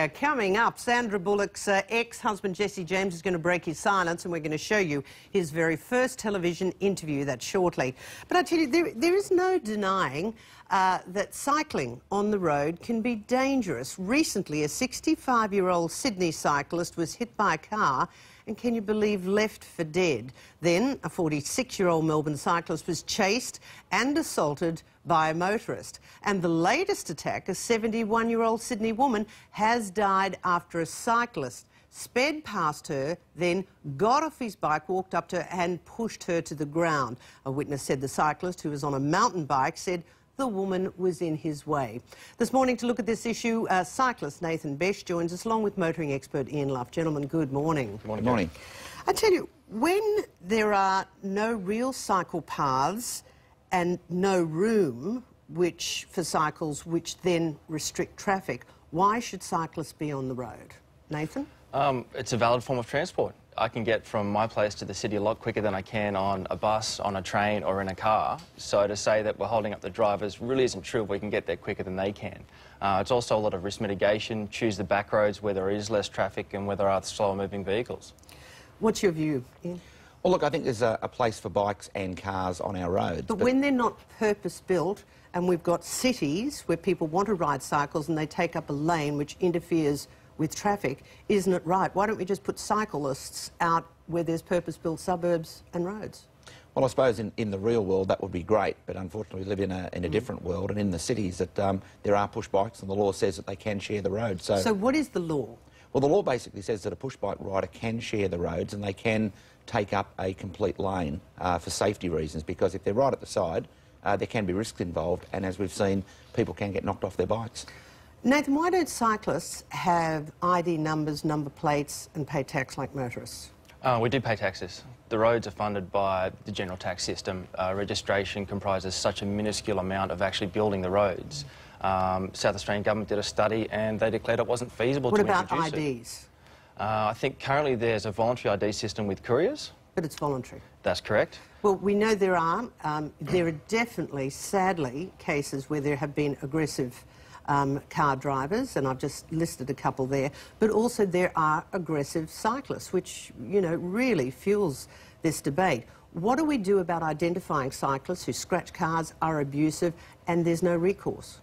Yeah, coming up, Sandra Bullock's ex-husband Jesse James is going to break his silence, and we're going to show you his very first television interview. That shortly. But I tell you, there is no denying that cycling on the road can be dangerous. Recently, a 65-year-old Sydney cyclist was hit by a car and, can you believe, left for dead. Then a 46-year-old Melbourne cyclist was chased and assaulted by a motorist. And the latest attack, a 71-year-old Sydney woman, has died after a cyclist sped past her, then got off his bike, walked up to her and pushed her to the ground. A witness said the cyclist, who was on a mountain bike, said the woman was in his way. This morning, to look at this issue, cyclist Nathan Besh joins us, along with motoring expert Ian Luff. Gentlemen, good morning. Good morning. Good morning. I tell you, when there are no real cycle paths and no room for cycles which then restrict traffic, why should cyclists be on the road? Nathan? It's a valid form of transport. I can get from my place to the city a lot quicker than I can on a bus, on a train or in a car. So to say that we're holding up the drivers really isn't true if we can get there quicker than they can. It's also a lot of risk mitigation. Choose the back roads where there is less traffic and where there are slower moving vehicles. What's your view, Ian? Well, look, I think there's a place for bikes and cars on our roads. But when they're not purpose-built and we've got cities where people want to ride cycles and they take up a lane which interferes with traffic, isn't it right? Why don't we just put cyclists out where there's purpose-built suburbs and roads? Well, I suppose in the real world that would be great, but unfortunately we live in a different world, and in the cities that there are push bikes and the law says that they can share the road. So what is the law? Well, the law basically says that a push bike rider can share the roads and they can take up a complete lane for safety reasons, because if they're right at the side, there can be risks involved, and as we've seen, people can get knocked off their bikes. Nathan, why don't cyclists have ID numbers, number plates and pay tax like motorists? We do pay taxes. The roads are funded by the general tax system. Registration comprises such a minuscule amount of actually building the roads. South Australian government did a study and they declared it wasn't feasible to introduce it. What about IDs? I think currently there's a voluntary ID system with couriers. But it's voluntary. That's correct. Well, we know there are definitely, sadly, cases where there have been aggressive car drivers, and I've just listed a couple there, but also there are aggressive cyclists, which, you know, really fuels this debate. What do we do about identifying cyclists who scratch cars, are abusive, and there's no recourse?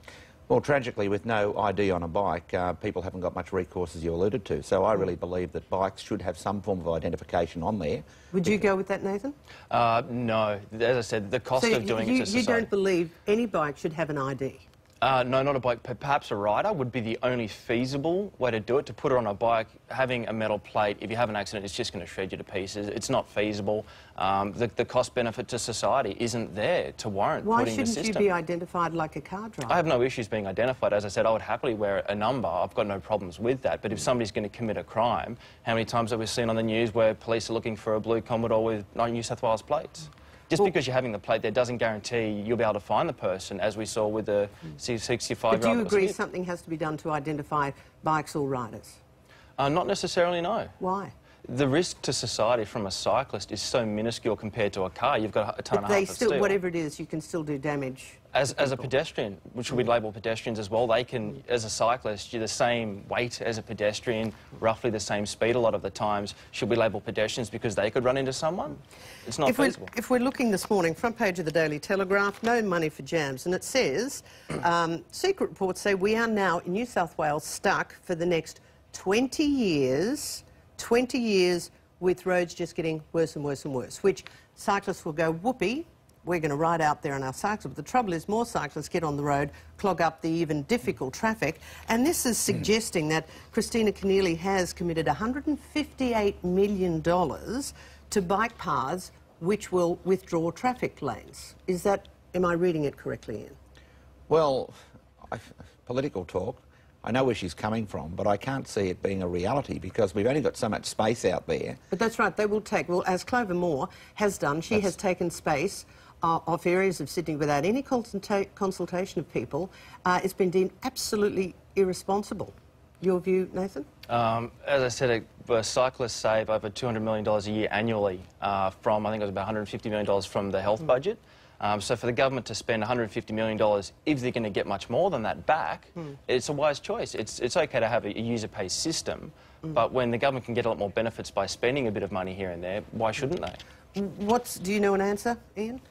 Well, tragically, with no ID on a bike, people haven't got much recourse, as you alluded to. So I really believe that bikes should have some form of identification on there. Would you go with that, Nathan? No. As I said, the cost of doing it to society... You don't believe any bike should have an ID? No, not a bike. Perhaps a rider would be the only feasible way to do it, to put her on a bike, having a metal plate. If you have an accident, it's just going to shred you to pieces. It's not feasible. The cost benefit to society isn't there to warrant putting the system. Why shouldn't you be identified like a car driver? I have no issues being identified. As I said, I would happily wear a number. I've got no problems with that. But if somebody's going to commit a crime, how many times have we seen on the news where police are looking for a blue Commodore with no New South Wales plates? Just because you're having the plate there doesn't guarantee you'll be able to find the person, as we saw with the 65-year-old. But do you agree something has to be done to identify bikes or riders? Not necessarily, no. Why? The risk to society from a cyclist is so minuscule compared to a car. You've got a ton and a half of steel. Whatever it is, you can still do damage. As a pedestrian, which we label pedestrians as well, they can, as a cyclist, you're the same weight as a pedestrian, roughly the same speed a lot of the times. Should we label pedestrians because they could run into someone? It's not feasible. If we're looking this morning, front page of the Daily Telegraph, no money for jams, and it says, secret reports say we are now in New South Wales stuck for the next 20 years with roads just getting worse and worse and worse, which cyclists will go, whoopee, we're going to ride out there on our cycles. But the trouble is more cyclists get on the road, clog up the even difficult traffic, and this is suggesting that Christina Keneally has committed $158 million to bike paths which will withdraw traffic lanes. Am I reading it correctly, Ian? Well, political talk, I know where she's coming from, but I can't see it being a reality because we've only got so much space out there. But that's right, they will take, well, as Clover Moore has done, she has taken space off areas of Sydney without any consultation of people. It's been deemed absolutely irresponsible. Your view, Nathan? As I said, cyclists save over $200 million a year annually from, I think it was about $150 million from the health budget. So for the government to spend $150 million, if they're going to get much more than that back, it's a wise choice. It's okay to have a user pay system, but when the government can get a lot more benefits by spending a bit of money here and there, why shouldn't they? Do you know an answer, Ian?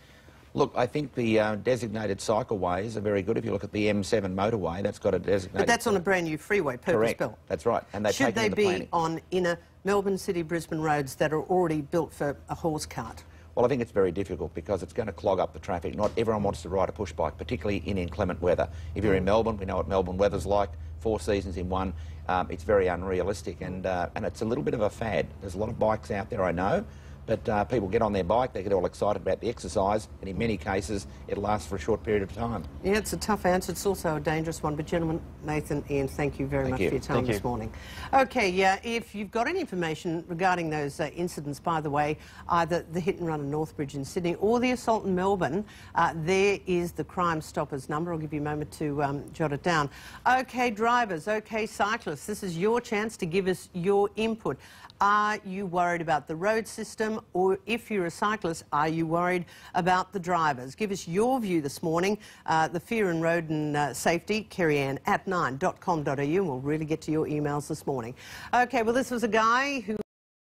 Look, I think the designated cycleways are very good. If you look at the M7 motorway, that's got a designated... But that's on a brand new freeway, purpose-built. Correct, that's right. And Should they be planning. on inner Melbourne City, Brisbane roads that are already built for a horse cart? Well, I think it's very difficult because it's going to clog up the traffic. Not everyone wants to ride a push bike, particularly in inclement weather. If you're in Melbourne, we know what Melbourne weather's like, 4 seasons in one. It's very unrealistic and it's a little bit of a fad. There's a lot of bikes out there, I know, but people get on their bike, they get all excited about the exercise, and in many cases, it lasts for a short period of time. Yeah, it's a tough answer. It's also a dangerous one. But gentlemen, Nathan, Ian, thank you very much for your time this morning. OK, yeah, if you've got any information regarding those incidents, by the way, either the hit and run in Northbridge in Sydney or the assault in Melbourne, there is the Crime Stoppers number. I'll give you a moment to jot it down. OK, drivers, OK, cyclists, this is your chance to give us your input. Are you worried about the road system, or if you're a cyclist, are you worried about the drivers? Give us your view this morning. The Fear in Road and Safety, Kerri Anne at 9.com.au, and we'll really get to your emails this morning. OK, well, this was a guy who...